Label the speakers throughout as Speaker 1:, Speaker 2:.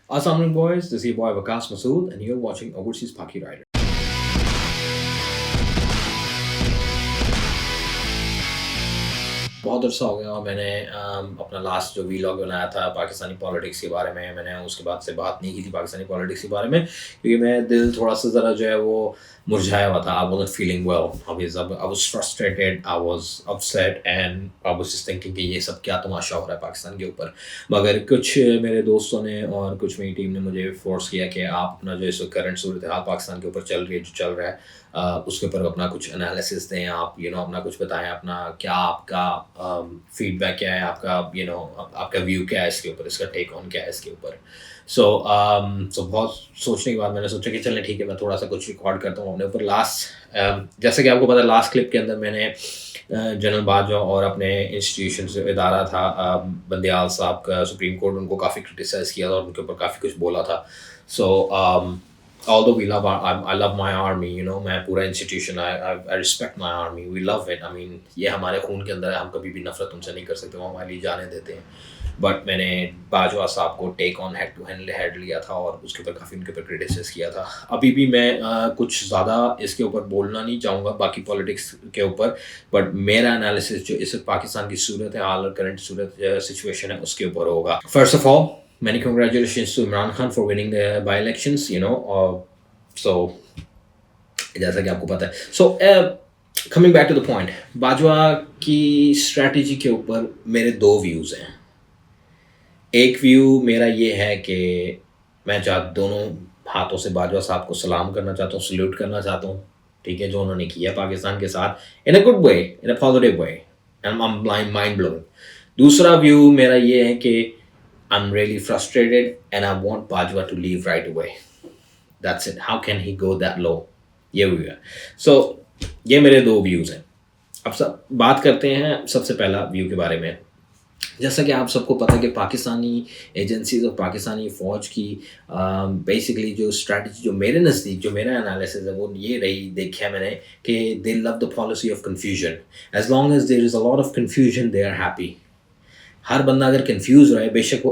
Speaker 1: Assalamualaikum boys, this is your boy Vakas Masood and you're watching Overseas Paki Rider. बहुत अरसा हो गया और मैंने अपना लास्ट जो वीलॉग बनाया था पाकिस्तानी पॉलिटिक्स के बारे में, मैंने उसके बाद से बात नहीं की थी पाकिस्तानी पॉलिटिक्स के बारे में, क्योंकि मेरा दिल थोड़ा सा ज़रा जो है वो मुरझाया हुआ था. I wasn't feeling well. I was frustrated, I was upset and I was just thinking कि ये सब क्या तमाशा हो रहा है पाकिस्तान के ऊपर. मगर कुछ मेरे दोस्तों ने और कुछ मेरी टीम ने मुझे फोर्स किया कि आप अपना जो इस करंट सूरत हाल पाकिस्तान के ऊपर चल रही है, जो चल रहा है, उसके ऊपर अपना कुछ एनालिसिस दें. आप अपना कुछ बताएं, अपना क्या आपका फीडबैक क्या है, आपका आपका व्यू क्या है इसके ऊपर, इसका टेक ऑन क्या है इसके ऊपर. सो बहुत सोचने के बाद मैंने सोचा कि चलें ठीक है, मैं थोड़ा सा कुछ रिकॉर्ड करता हूँ अपने ऊपर. जैसे कि आपको पता है, लास्ट क्लिप के अंदर मैंने जनरल बाजवा और अपने इंस्टीट्यूशन से इदारा था बंदियाल साहब का, सुप्रीम कोर्ट, उनको काफ़ी क्रिटिसाइज़ किया था और उनके ऊपर काफ़ी कुछ बोला था. सो although I love my army, मैं पूरा institution, I respect my army, we love it. I mean, ये हमारे खून के अंदर है, हम कभी भी नफरत उनसे नहीं कर सकते, वो हमारे लिए जाने देते हैं. बट मैंने बाजवा साहब को take on head to head लिया था और उसके ऊपर काफ़ी उनके ऊपर क्रिटिसाइज़ किया था. अभी भी मैं कुछ ज़्यादा इसके ऊपर बोलना नहीं चाहूँगा बाकी पॉलिटिक्स के ऊपर, बट मेरा एनालिसिस जो इस पाकिस्तान की सूरत है हाल और करंट सूरत सिचुएशन है उसके ऊपर होगा. First of all, many congratulations to Imran Khan for winning the by-elections, so जैसा कि आपको पता है. So coming back to the point, Bajwa की स्ट्रैटेजी के ऊपर मेरे दो व्यूज़ हैं. एक व्यू मेरा ये है कि मैं दोनों हाथों से बाजवा साहब को सलाम करना चाहता हूँ, सल्यूट करना चाहता हूँ, ठीक है, जो उन्होंने किया पाकिस्तान के साथ in a good way, in a positive way, and I am mind blowing. दूसरा व्यू मेरा ये है कि I'm really frustrated and I want Bajwa to leave right away. That's it. How can he go that low? ये हुई है. So ये मेरे दो व्यूज़ हैं. अब सब बात करते हैं सबसे पहला व्यू के बारे में. जैसा कि आप सबको पता है कि पाकिस्तानी एजेंसीज और पाकिस्तानी फ़ौज की बेसिकली जो स्ट्रैटेजी, जो मेरे नज़दीक, जो मेरा एनालिसिस है वो ये रही, देखा मैंने, कि they love the policy of confusion. As long as there is a lot of confusion they are happy. हर बंदा अगर कंफ्यूज रहे, बेशक वो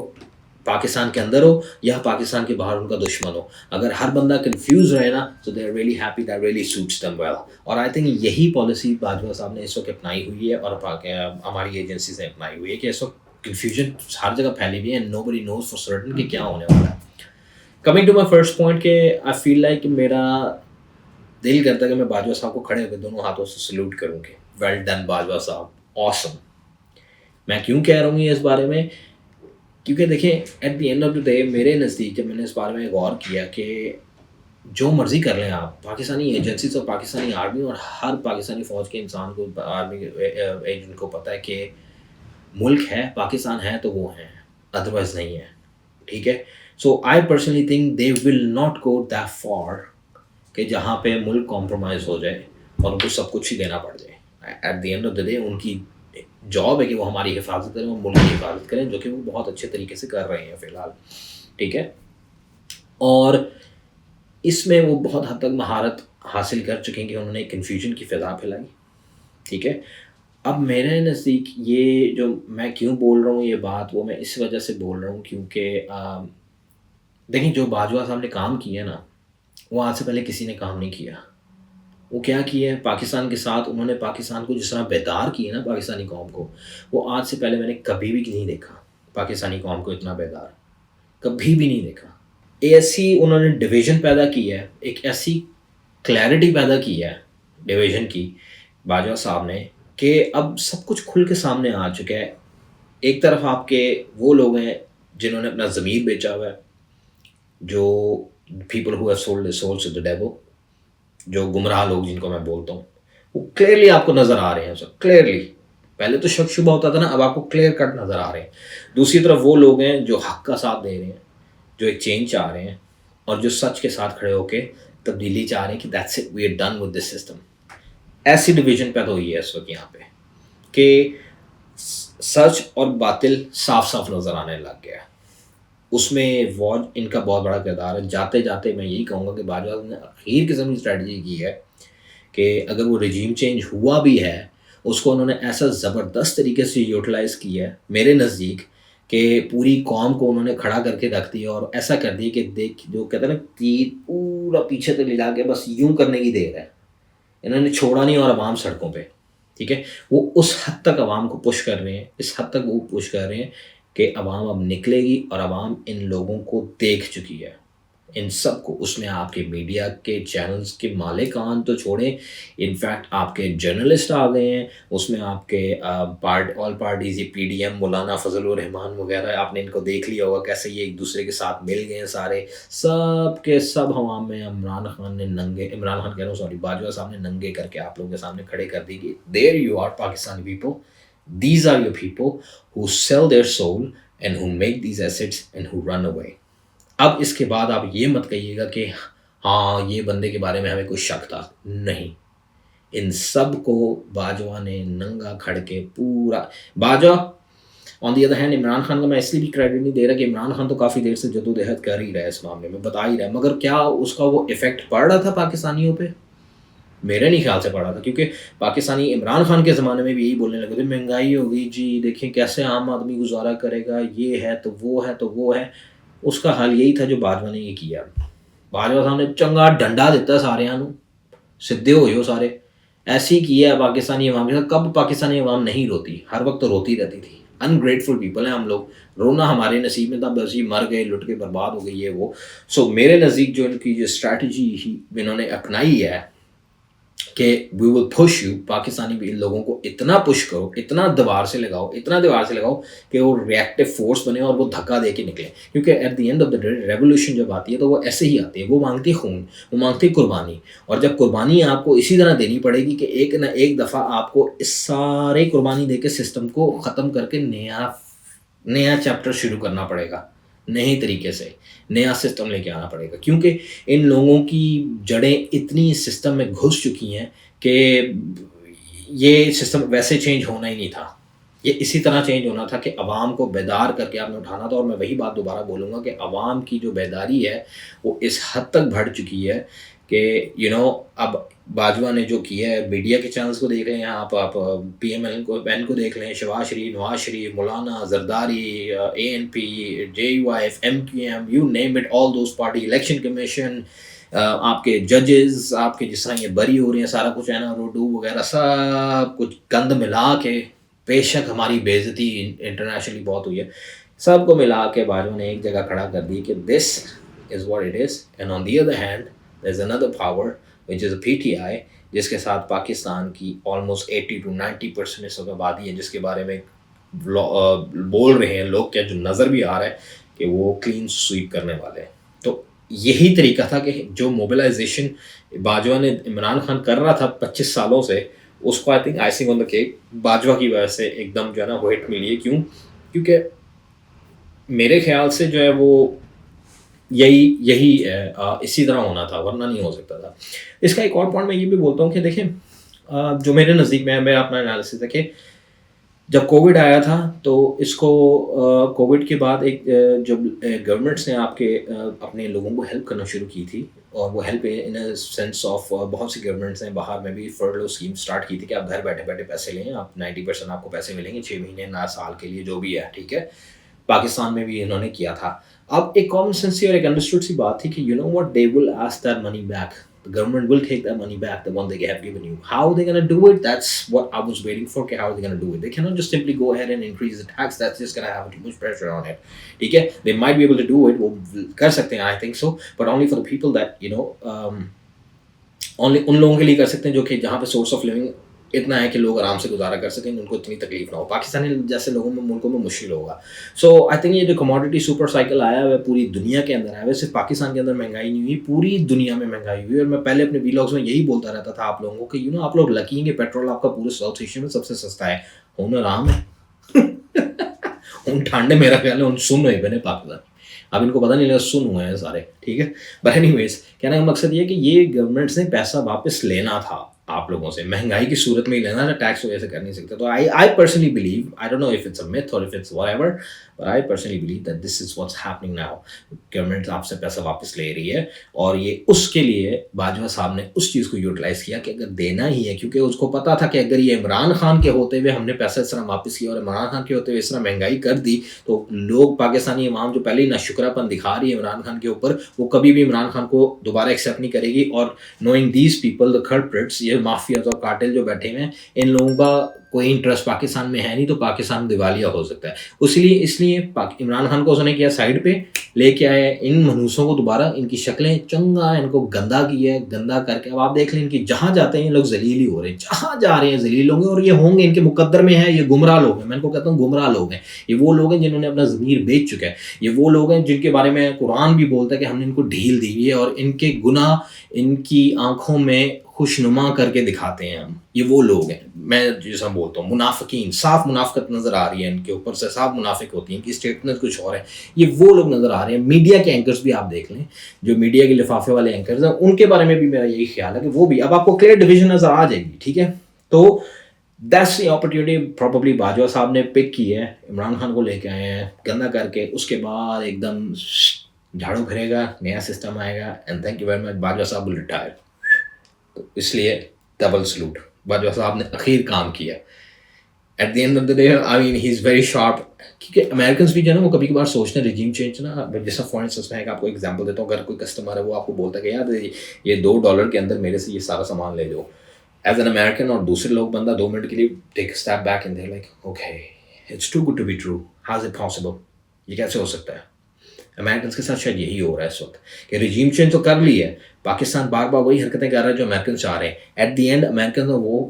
Speaker 1: पाकिस्तान के अंदर हो या पाकिस्तान के बाहर उनका दुश्मन हो, अगर हर बंदा कंफ्यूज रहे ना, तो they are really happy, that really suits them well. और आई थिंक यही पॉलिसी बाजवा साहब ने इस वक्त अपनाई हुई है और हमारी एजेंसीज ने अपनाई हुई है कि इस वक्त कन्फ्यूजन हर जगह फैली हुई है and nobody knows for certain कि क्या होने वाला है. Coming to my first point के आई फील लाइक मेरा दिल करता है कि मैं बाजवा साहब को खड़े होकर दोनों हाथों से सल्यूट करूँ कि वेल डन बाजवा साहब, ऑसम. मैं क्यों कह रहा हूँ ये इस बारे में, क्योंकि देखें, eight the end of the day मेरे नज़दीक जब मैंने इस बारे में गौर किया कि जो मर्ज़ी कर लें आप, पाकिस्तानी एजेंसीज और पाकिस्तानी आर्मी और हर पाकिस्तानी फ़ौज के इंसान को, आर्मी एजेंट को पता है कि मुल्क है, पाकिस्तान है तो वो हैं, अदरवाइज़ नहीं है, ठीक है. So I personally think they will not go that far कि जहाँ पे मुल्क कॉम्प्रोमाइज़ हो जाए और उनको सब कुछ ही देना पड़ जाए. Eight the end of the day उनकी जॉब है कि वो हमारी हिफाजत करें, वो मुल्क की हिफाजत करें, जो कि वो बहुत अच्छे तरीके से कर रहे हैं फ़िलहाल, ठीक है. और इसमें वो बहुत हद तक महारत हासिल कर चुके हैं कि उन्होंने कन्फ्यूजन की फ़िज़ा फैलाई, ठीक है. अब मेरे नज़दीक ये जो मैं क्यों बोल रहा हूँ ये बात, वो मैं इस वजह से बोल रहा हूँ क्योंकि देखिए, जो बाजवा साहब ने काम किया ना, वो आज से पहले किसी ने काम नहीं किया. वो क्या किया है पाकिस्तान के साथ, उन्होंने पाकिस्तान को जिस तरह बेदार किया ना, पाकिस्तानी कौम को, वो आज से पहले मैंने कभी भी नहीं देखा. पाकिस्तानी कौम को इतना बेदार कभी भी नहीं देखा. ऐसी उन्होंने डिवीज़न पैदा की है, एक ऐसी क्लैरिटी पैदा की है डिवीज़न की बाजवा साहब ने, कि अब सब कुछ खुल के सामने आ चुका है. एक तरफ आपके वो लोग हैं जिन्होंने अपना ज़मीर बेचा हुआ है, जो people who have sold their souls to the devil, जो गुमराह लोग जिनको मैं बोलता हूँ, वो क्लियरली आपको नज़र आ रहे हैं. सब क्लियरली, पहले तो शक शुबा होता था ना, अब आपको क्लियर कट नज़र आ रहे हैं. दूसरी तरफ वो लोग हैं जो हक का साथ दे रहे हैं, जो एक चेंज चाह रहे हैं और जो सच के साथ खड़े होके तब्दीली चाह रहे हैं कि that's it, we are done with this system. ऐसी डिवीज़न पैदा हुई है इस वक्त यहाँ पे कि सच और बातिल साफ साफ नज़र आने लग गया. उसमें वॉज इनका बहुत बड़ा किरदार है. जाते जाते मैं यही कहूँगा कि बाजवा ने आखिर किस्म की स्ट्रैटेजी की है कि अगर वो रजीम चेंज हुआ भी है, उसको उन्होंने ऐसा ज़बरदस्त तरीके से यूटिलाइज़ किया है मेरे नज़दीक कि पूरी कौम को उन्होंने खड़ा करके रख दिया और ऐसा कर दिया कि देख, जो कहते हैं ना, तीर पूरा पीछे तक ले जाके बस यूं करने की देर है, इन्होंने छोड़ा नहीं और अवाम सड़कों पे। ठीक है, वो उस हद तक अवाम को पुश कर रहे हैं, इस हद तक वो पुश कर रहे हैं कि अवाम अब निकलेगी और अवाम इन लोगों को देख चुकी है, इन सब को। उसमें आपके मीडिया के चैनल्स के मालिकान तो छोड़ें, इनफैक्ट आपके जर्नलिस्ट आ गए हैं, उसमें आपके ऑल पार्टीज़, ये पीडीएम, मौलाना फजलुर रहमान वगैरह, आपने इनको देख लिया होगा कैसे ये एक दूसरे के साथ मिल गए हैं सारे, सब के सब हवाम में इमरान खान ने नंगे, इमरान खान कह रहा हूँ सॉरी, बाजवा साहब ने नंगे करके आप लोगों के सामने खड़े कर दी कि there you are Pakistani people, these are your people who sell their soul and who make these assets and who run away. अब इसके बाद आप ये मत कहिएगा कि हाँ ये बंदे के बारे में हमें कोई शक था, नहीं। इन सब को बाजवा ने नंगा खड़ के पूरा, Bajwa on the other hand, Imran Khan का मैं इसलिए भी क्रेडिट नहीं दे रहा कि इमरान खान तो काफ़ी देर से जद्दोजहद कर ही रहा है इस मामले में, बता ही रहा है, मगर क्या उसका वो इफ़ेक्ट पड़ रहा था पाकिस्तानियों पे? मेरे नहीं ख्याल से पड़ा था, क्योंकि पाकिस्तानी इमरान खान के ज़माने में भी यही बोलने लगे थे, महंगाई हो गई जी, देखें कैसे आम आदमी गुजारा करेगा, ये है तो वो है तो वो है। उसका हल यही था जो बाजवा ने ये किया। बाजवा साहब ने चंगा डंडा दिता सारिਆਂ ਨੂੰ, सीधे हो जाओ सारे। ऐसे ही किया है पाकिस्तानी अवाम के साथ। कब पाकिस्तानी अवाम नहीं रोती? हर वक्त तो रोती रहती थी। अनग्रेटफुल पीपल हैं हम लोग, रोना हमारे नसीब में था, बस ये मर गए, लुट के बर्बाद हो गई, ये वो। सो मेरे नज़दीक जो इनकी जो स्ट्रैटेजी इन्होंने अपनाई है कि we will push you, Pakistani भी इन लोगों को इतना पुश करो, इतना दीवार से लगाओ, इतना दीवार से लगाओ कि वो रिएक्टिव फोर्स बने और वो धक्का दे के निकले। क्योंकि eight the end of the day revolution जब आती है तो वो ऐसे ही आती है, वो मांगती है खून, वो मांगती है कुर्बानी। और जब कुर्बानी आपको इसी तरह देनी पड़ेगी कि एक ना एक दफ़ा आपको इस सारे कुर्बानी दे के सिस्टम को ख़त्म करके नया चैप्टर शुरू करना पड़ेगा, नए तरीके से नया सिस्टम लेके आना पड़ेगा। क्योंकि इन लोगों की जड़ें इतनी सिस्टम में घुस चुकी हैं कि ये सिस्टम वैसे चेंज होना ही नहीं था, ये इसी तरह चेंज होना था कि अवाम को बेदार करके आपने उठाना था। और मैं वही बात दोबारा बोलूँगा कि अवाम की जो बेदारी है वो इस हद तक बढ़ चुकी है कि अब बाजवा ने जो किया है, मीडिया के चैनल्स को देख लें, आप PML को देख लें, शहबाज शरीफ, नवाज शरीफ, मौलाना, Zardari, ANP, JUIF, MQM, you name it, all those party, election commission, आपके जजेस, आपके जिस तरह ये बरी हो रही हैं, सारा कुछ है ना, रोडू वगैरह, सब कुछ गंद मिला के, बेशक हमारी बेइज्जती इंटरनेशनली बहुत हुई है, सबको मिला के बाजवा ने एक जगह खड़ा कर दी कि this is what it is. And on the other hand there is another power which is PTI, जिसके साथ पाकिस्तान की ऑलमोस्ट 80 to 90% इस वक्त आबादी है, जिसके बारे में बोल रहे हैं लोग, क्या जो नज़र भी आ रहा है कि वो क्लीन स्वीप करने वाले हैं। तो यही तरीका था कि जो मोबिलाइजेशन बाजवा ने, इमरान खान कर रहा था 25 सालों से, उसको I think icing on the cake Bajwa की वजह से एकदम जो है ना वो हिट मिली है। क्यों? क्योंकि मेरे ख्याल से जो है वो यही इसी तरह होना था, वरना नहीं हो सकता था। इसका एक और पॉइंट मैं ये भी बोलता हूँ कि देखें, जो मेरे नज़दीक में है, मेरा अपना एनालिसिस है कि जब कोविड आया था तो इसको कोविड के बाद एक जब गवर्नमेंट्स ने अपने लोगों को हेल्प करना शुरू की थी, और वो help in a sense of, बहुत सी गवर्नमेंट्स ने बाहर में भी फर्लो स्कीम स्टार्ट की थी कि आप घर बैठे बैठे पैसे लें, आप 90% आपको पैसे मिलेंगे 6 महीने ना साल के लिए, जो भी है, ठीक है। पाकिस्तान में भी इन्होंने किया था। अब एक कॉमन सेंस और एक अंडरस्टूड सी बात थी कि you know what, they will ask that money back, the government will take that money back, the one they have given you. How are they going to do it? That's what I was waiting for. How are they going to do it? They cannot just simply go ahead and increase the tax. That's just going to have too much pressure on it. Okay? They might be able to do it. वो कर सकते हैं, I think so, but only for the people that only उन लोगों के लिए कर सकते हैं जो कि जहाँ पे सोर्स ऑफ लिविंग इतना है कि लोग आराम से गुजारा कर सकें, उनको इतनी तकलीफ ना हो। पाकिस्तानी जैसे मुल्कों में मुश्किल होगा। सो आई थिंक ये जो कमोडिटी सुपर साइकिल आया है पूरी दुनिया के अंदर आया है, सिर्फ पाकिस्तान के अंदर महंगाई नहीं हुई, पूरी दुनिया में महंगाई हुई। और मैं पहले अपने व्लॉग्स में यही बोलता रहता था आप लोगों को कि आप लोग लकी हैं कि पेट्रोल आपका पूरे साउथ एशिया में सबसे सस्ता है। हूँ आराम है उन ठंडे, मेरा ख्याल है उन सुन हुए बने पाकिस्तान, अब इनको पता नहीं लगा, सुन हुए हैं सारे, ठीक है। बट एनीवेज, कहने का मकसद ये है कि ये गवर्नमेंट्स ने पैसा वापस लेना था, आप लोगों से, महंगाई की सूरत में ही लेना, टैक्स वजह से कर नहीं सकते। तो I personally believe, I don't know if it's a myth or if it's whatever, but I personally believe that this is what's happening now. Government आपसे पैसा वापस ले रही है और ये उसके लिए बाजवा साहब ने उस चीज़ को यूटिलाइज किया कि अगर देना ही है, क्योंकि उसको पता था कि अगर ये इमरान खान के होते हुए हमने पैसा इस तरह वापस किया और इमरान खान के होते हुए इस तरह महंगाई कर दी, तो लोग, पाकिस्तानी इमाम जो पहले ही नाशुक्रापन दिखा रही है इमरान खान के ऊपर, वो कभी भी इमरान खान को दोबारा एक्सेप्ट नहीं करेगी। और knowing these people, the culprits, ये माफियाज और कार्टेल जो बैठे हुए हैं, इन लोगों का कोई इंटरेस्ट पाकिस्तान में है नहीं, तो पाकिस्तान दिवालिया हो सकता है। इसलिए इमरान खान को उसने किया साइड पे लेके आए, इन मनूसों को दोबारा, इनकी शक्लें चंगा इनको गंदा किया है, गंदा करके अब आप देख लें इनकी जहाँ जाते हैं ये लोग जलील ही हो रहे हैं, जहाँ जा रहे हैं जलील होंगे, और ये होंगे, इनके मुकद्दर में है, ये गुमराह लोग हैं। मैं इनको कहता हूँ गुमराह लोग हैं। ये वो लोग हैं जिन्होंने अपना ज़मीर बेच चुका है। ये वो लोग हैं जिनके बारे में कुरान भी बोलता है कि हमने इनको ढील दी है, और इनके गुनाह इनकी आंखों में खुशनुमा करके दिखाते हैं हम। ये वो लोग हैं, मैं जैसा बोलता हूँ, मुनाफिकीन, साफ मुनाफिकत नज़र आ रही है इनके ऊपर से, साफ मुनाफिक होती है, इनकी स्टेटमेंट कुछ और है। ये वो लोग नज़र आ रहे हैं। मीडिया के एंकर्स भी आप देख लें, जो मीडिया के लिफाफे वाले एंकर्स हैं, उनके बारे में भी मेरा यही ख्याल है कि वो भी, अब आपको क्लियर डिवीजन नज़र आ जाएगी, ठीक है। तो that's the opportunity probably Bajwa साहब ने पिक की है, इमरान खान को लेके आए हैं गंदा करके, उसके बाद एकदम झाड़ू फिरेगा, नया सिस्टम आएगा, and thank you very much, Bajwa साहब विल रिटायर। तो इसलिए डबल सलूट, बाजवा साहब ने आखिर काम किया। Eight the end of the day, I mean, he is very sharp. क्योंकि अमेरिकन भी जो है ना, वो कभी कभार सोचते हैं रिजीम चेंज ना, जैसा फॉर इंस्टेंस मैं आपको एग्जांपल देता हूँ, अगर कोई कस्टमर है वो आपको बोलता है कि यार ये $2 के अंदर मेरे से ये सारा सामान ले लो, एज एन अमेरिकन, और दूसरे लोग बंदा 2 मिनट के लिए take step back and they like okay, it's too good to be true, how is it possible, ये कैसे हो सकता है। अमेरिकन के साथ शायद यही हो रहा है इस वक्त कि रिजीम चेंज तो कर ली है, पाकिस्तान बार बार वही हरकतें कर रहा है जो अमेरिकन चाह रहे हैं। एट द एंड अमेरिकन वो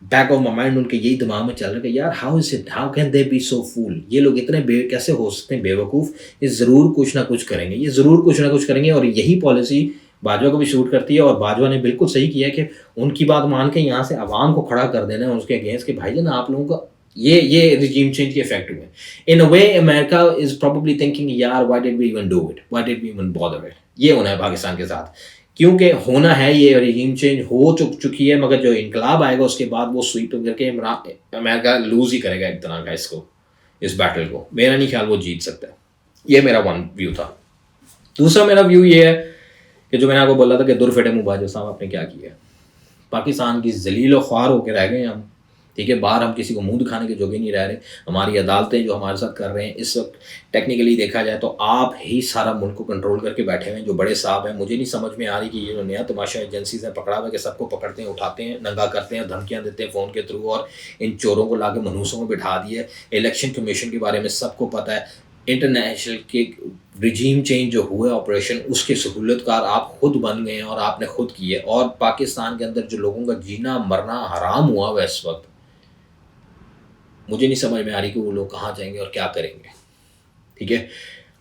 Speaker 1: बैक ऑफ माइंड उनके यही दिमाग में चल रहा है कि यार how is it, how can they be so fool, ये लोग इतने कैसे हो सकते हैं बेवकूफ़, ये ज़रूर कुछ ना कुछ करेंगे, ये ज़रूर कुछ ना कुछ करेंगे। और यही पॉलिसी बाजवा को भी शूट करती है, और बाजवा ने बिल्कुल सही किया कि उनकी बात मान के यहाँ से आवाम को खड़ा कर देना है उसके अगेंस्ट कि भाईजान आप लोगों का ये रिजीम चेंज के इफेक्ट हुए। In a way America is probably thinking यार why did we even do it, why did we even bother it. ये होना है पाकिस्तान के साथ, क्योंकि होना है, ये रिजीम चेंज हो चुकी है, मगर जो इनकलाब आएगा उसके बाद वो स्वीप करके अमेरिका लूज ही करेगा एक तरह का इसको, इस बैटल को। मेरा नहीं ख्याल वो जीत सकता है। ये मेरा वन व्यू था। दूसरा मेरा व्यू ये है कि जो मैंने आपको बोला था कि दुरफेटे मुबाजो साहब आपने क्या किया, पाकिस्तान की जलील व ख्वार होकर रह गए हम, ठीक है। बाहर हम किसी को मुंह दिखाने के जोगे नहीं रह रहे। हमारी अदालतें जो हमारे साथ कर रहे हैं इस वक्त, टेक्निकली देखा जाए तो आप ही सारा मुल्क को कंट्रोल करके बैठे हुए हैं, जो बड़े साहब हैं। मुझे नहीं समझ में आ रही कि ये जो नया तमाशा एजेंसीज हैं पकड़ा हुआ कि सबको पकड़ते हैं, उठाते हैं, नंगा करते हैं, धमकियाँ देते हैं फ़ोन के थ्रू, और इन चोरों को ला के मनूसों में बिठा दिए। इलेक्शन कमीशन के बारे में सबको पता है। इंटरनेशनल के रिजीम चेंज जो हुआ ऑपरेशन, उसके सहूलतकार आप खुद बन गए हैं और आपने खुद किए। और पाकिस्तान के अंदर जो लोगों का जीना मरना हराम हुआ हुआ इस वक्त, मुझे नहीं समझ में आ रही कि वो लोग कहाँ जाएंगे और क्या करेंगे, ठीक है।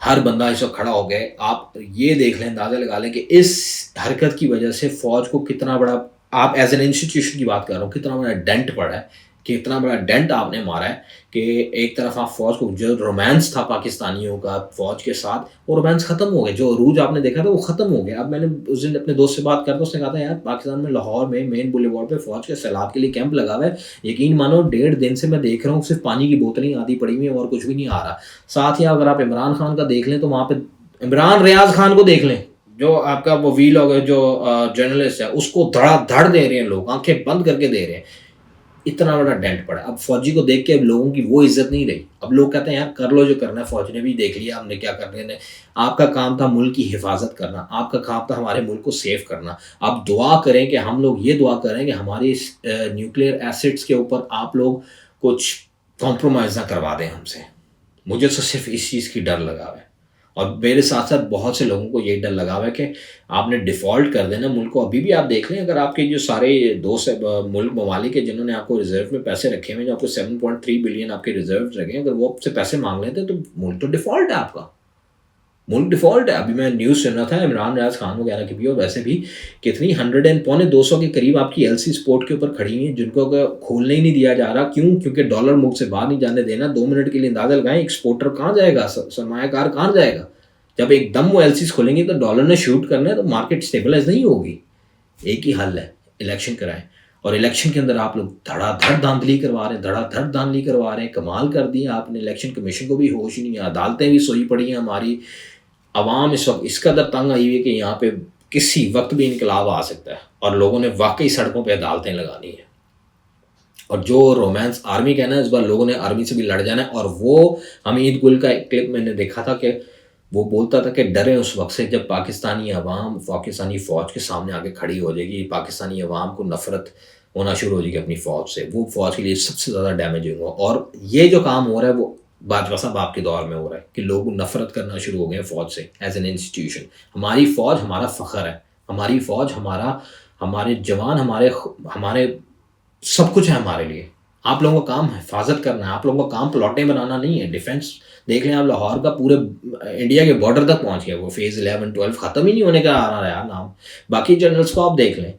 Speaker 1: हर बंदा इस वक्त खड़ा हो गया। आप ये देख लें, अंदाज़ा लगा लें कि इस हरकत की वजह से फ़ौज को कितना बड़ा, आप एज एन इंस्टीट्यूशन की बात कर रहा हूँ, कितना बड़ा डेंट पड़ा है, कितना बड़ा डेंट आपने मारा है कि एक तरफ आप फ़ौज को, जो रोमांस था पाकिस्तानियों का फ़ौज के साथ, वो रोमांस ख़त्म हो गया। जो अरूज आपने देखा था वो ख़त्म हो गया। अब मैंने उस दिन अपने दोस्त से बात करता, उसने कहा था यार पाकिस्तान में लाहौर में मेन बुलेवार्ड पे फ़ौज के सैलाब के लिए कैंप लगा हुआ है। यकीन मानो 1.5 दिन से मैं देख रहा हूँ, सिर्फ पानी की बोतलें आधी पड़ी हुई हैं और कुछ भी नहीं आ रहा। साथ ही अगर आप इमरान खान का देख लें तो वहाँ पर इमरान रियाज खान को देख लें, जो आपका वो वीलॉग है, जो जर्नलिस्ट है, उसको धड़ दे रहे हैं लोग, आंखें बंद करके दे रहे हैं। इतना बड़ा डेंट पड़ा। अब फौजी को देख के अब लोगों की वो इज्जत नहीं रही। अब लोग कहते हैं यार कर लो जो करना है, फौज ने भी देख लिया हमने क्या करने ने। आपका काम था मुल्क की हिफाजत करना, आपका काम था हमारे मुल्क को सेव करना। आप दुआ करें कि हम लोग ये दुआ करें कि हमारी न्यूक्लियर एसिड्स के ऊपर आप लोग कुछ कॉम्प्रोमाइज़ ना करवा दें हमसे। मुझे तो सिर्फ इस चीज़ की डर लगा है, और मेरे साथ साथ बहुत से लोगों को ये डर लगा हुआ है कि आपने डिफ़ॉल्ट कर देना मुल्क को। अभी भी आप देख लें, अगर आपके जो सारे दोस्त मुल्क ममालिक है जिन्होंने आपको रिजर्व में पैसे रखे हुए हैं, जो आपको 7.3 बिलियन आपके रिजर्व रखे हैं, अगर वो आपसे पैसे मांग लेते तो मुल्क तो डिफ़ॉल्ट है, आपका मुल्क डिफ़ॉल्ट है। अभी मैं न्यूज़ सुन रहा था इमरान रियाज खान वगैरह की भी, और वैसे भी कितनी 100 के करीब आपकी LC स्पोर्ट के ऊपर खड़ी हुई हैं, जिनको खोलने ही नहीं दिया जा रहा। क्यों? क्योंकि डॉलर मुल्क से बाहर नहीं जाने देना। 2 मिनट के लिए अंदाज़ा लगाएं, एक्सपोर्टर कहाँ जाएगा, सरमायाकार कहाँ जाएगा? जब एकदम वो LCs खोलेंगे तो डॉलर ने शूट करना है, तो मार्केट स्टेबलाइज नहीं होगी। एक ही हल है, इलेक्शन कराएं। और इलेक्शन के अंदर आप लोग धड़ाधड़ धांधली करवा रहे हैं। कमाल कर दिया आपने, इलेक्शन कमीशन को भी होश नहीं है, अदालतें भी सोई पड़ी हैं, हमारी आवाम इस वक्त इस कदर तंग आई हुई है कि यहाँ पे किसी वक्त भी इनकलाब आ सकता है और लोगों ने वाकई सड़कों पे अदालतें लगानी है। और जो रोमांस आर्मी कहना है, इस बार लोगों ने आर्मी से भी लड़ जाना है। और वो हमीद गुल का एक क्लिप मैंने देखा था कि वो बोलता था कि डरे उस वक्त से जब पाकिस्तानी अवाम पाकिस्तानी फ़ौज के सामने आके खड़ी हो जाएगी, पाकिस्तानी अवाम को नफ़रत होना शुरू हो जाएगी अपनी फ़ौज से, वो फ़ौज के लिए सबसे ज़्यादा डैमेजिंग हो। और ये जो काम हो रहा है वो बाजवा साहब आपके दौर में हो रहा है कि लोग नफ़रत करना शुरू हो गए हैं फ़ौज से एज एन इंस्टीट्यूशन। हमारी फ़ौज हमारा फ़ख्र है, हमारी फ़ौज हमारे जवान हमारे सब कुछ है हमारे लिए। आप लोगों का काम हिफाजत करना है, आप लोगों का काम प्लॉटें बनाना नहीं है। डिफेंस देख लें आप, लाहौर का पूरे इंडिया के बॉर्डर तक पहुंच गया, वो फेज़ 11 12 ख़त्म ही नहीं होने का आ रहा है यार नाम। बाकी जनरल्स को आप देख लें,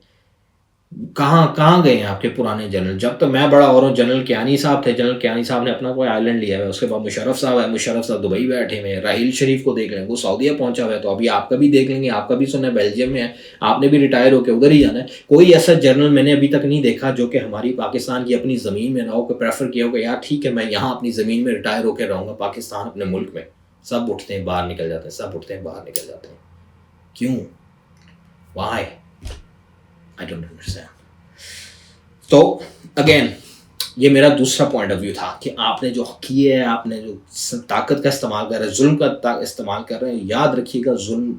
Speaker 1: कहाँ गए हैं आपके पुराने जनरल। जब तो मैं बड़ा हो रहा हूँ, जनरल कियानी साहब थे, जनरल कियानी साहब ने अपना कोई आइलैंड लिया है। उसके बाद मुशर्रफ साहब है, मुशर्रफ साहब दुबई बैठे हुए हैं। राहील शरीफ को देख लें, वो सऊदीया पहुंचा हुआ है। तो अभी आपका भी देख लेंगे, आपका भी सुना है बेल्जियम में है, आपने भी रिटायर होकर उधर ही जाना है। कोई ऐसा जनरल मैंने अभी तक नहीं देखा जो कि हमारी पाकिस्तान की अपनी ज़मीन में ना हो, कि प्रेफर किया हो कि यार ठीक है मैं यहाँ अपनी ज़मीन में रिटायर होकर रहूँगा, पाकिस्तान अपने मुल्क में। सब उठते हैं बाहर निकल जाते हैं, सब उठते हैं बाहर निकल जाते हैं। क्यों? वाई? I don't understand. तो अगेन ये मेरा दूसरा पॉइंट ऑफ व्यू था कि आपने जो किया है, आपने जो ताकत का इस्तेमाल कर रहे हैं, जुल्म का इस्तेमाल कर रहे हैं, याद रखिएगा जुल्म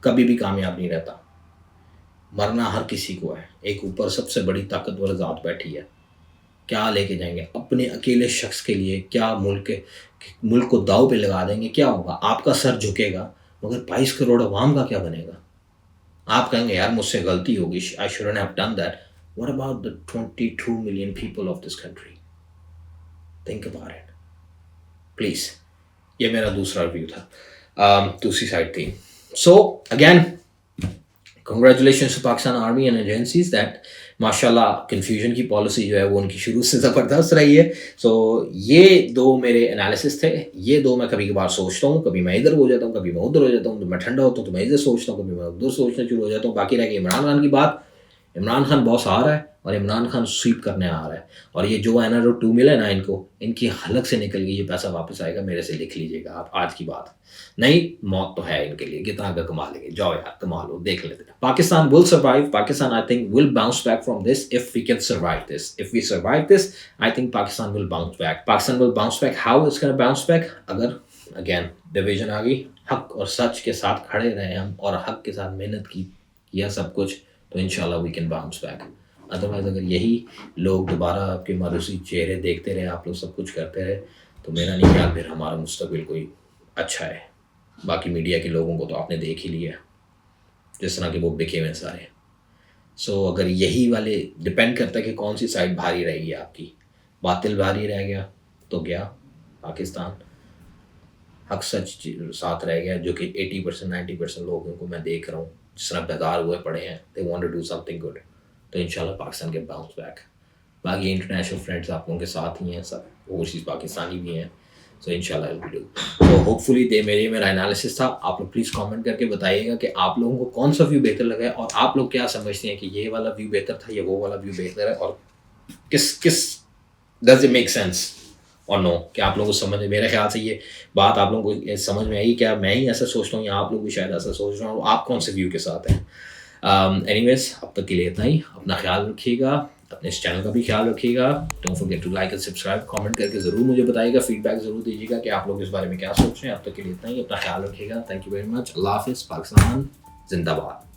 Speaker 1: कभी भी कामयाब नहीं रहता। मरना हर किसी को है, एक ऊपर सबसे बड़ी ताकतवर ज़ात बैठी है। क्या लेके जाएंगे अपने अकेले शख्स के लिए? क्या मुल्क को दाव पे लगा देंगे? क्या होगा? आपका सर झुकेगा, मगर 22 करोड़ अवाम का क्या बनेगा? आप कहेंगे यार मुझसे गलती होगी, I shouldn't have done that. What about the 22 million people of this country? Think about it. Please. ये मेरा दूसरा व्यू था, दूसरी साइड थी। So again, congratulations to Pakistan Army and agencies that माशाल्लाह कन्फ्यूजन की पॉलिसी जो है वो उनकी शुरू से ज़बरदस्त रही है। सो ये दो मेरे एनालिसिस थे, ये दो मैं कभी कभार सोचता हूँ, कभी मैं इधर हो जाता हूँ, कभी मैं उधर हो जाता हूँ। तो मैं ठंडा होता हूँ तो मैं इधर सोचता हूँ, कभी मैं उधर सोचना शुरू हो जाता हूँ। बाकी रह गई इमरान खान की बात। इमरान खान बॉस आ रहा है और इमरान खान स्वीप करने आ रहा है। और ये जो NRO 2 मिला ना इनको, इनकी हलक से निकल गई, ये पैसा वापस आएगा। मेरे से लिख लीजिएगा आप आज की बात। नहीं, मौत तो है इनके लिए, कितना का कमा लेंगे। जाओ यार कमा लो, देख लेते हैं। Pakistan will survive, Pakistan I think will bounce back from this if we can survive this. If we survive this I think Pakistan will bounce back. Pakistan will bounce back. How is gonna bounce back? अगर again division आ गई, हक और सच के साथ खड़े रहे हम और हक के साथ मेहनत की, किया सब कुछ, तो इंशाल्लाह we can bounce back. Otherwise अगर यही लोग दोबारा आपके मारूसी चेहरे देखते रहे, आप लोग सब कुछ करते रहे, तो मेरा नहीं ख्याल फिर हमारा मुस्तकबिल कोई अच्छा है। बाकी मीडिया के लोगों को तो आपने देख ही लिया जिस तरह के वो बिके हुए सारे। सो अगर यही वाले डिपेंड करता है कि कौन सी साइड भारी रहेगी आपकी। बातिल भारी रह गया तो गया पाकिस्तान, हक सच साथ रह गया, जो कि 80% 90% लोगों को मैं देख रहा हूँ जिस तरह बेदार हुए पड़े हैं, they want to do something good. तो इंशाल्लाह पाकिस्तान के बाउंस बैक। बाकी इंटरनेशनल फ्रेंड्स आप लोगों के साथ ही हैं, सब ओवरसीज़ पाकिस्तानी भी हैं। सो इंशाल्लाह विल डू। तो होपफुली मेरा एनालिसिस था। आप लोग प्लीज़ कमेंट करके बताइएगा कि आप लोगों को कौन सा व्यू बेहतर लगा है और आप लोग क्या समझते हैं कि ये वाला व्यू बेहतर था या वो वाला व्यू बेहतर है, और किस डज इट मेक सेंस और नो, कि आप लोगों को समझ। मेरे ख्याल से ये बात आप लोगों को समझ में आई, क्या मैं ही ऐसा सोचता हूँ या आप लोग भी शायद ऐसा सोच रहे हो, आप कौन से व्यू के साथ हैं। एनीवेज अब तक के लिए इतना ही। अपना ख्याल रखिएगा, अपने इस चैनल का भी ख्याल रखिएगा। Don't forget to like and subscribe. Comment करके ज़रूर मुझे बताइएगा, फीडबैक ज़रूर दीजिएगा कि आप लोग इस बारे में क्या सोच रहे हैं। अब तक के लिए इतना ही। अपना ख्याल रखिएगा। Thank you very much. अल्लाह हाफिज़। पाकिस्तान जिंदाबाद।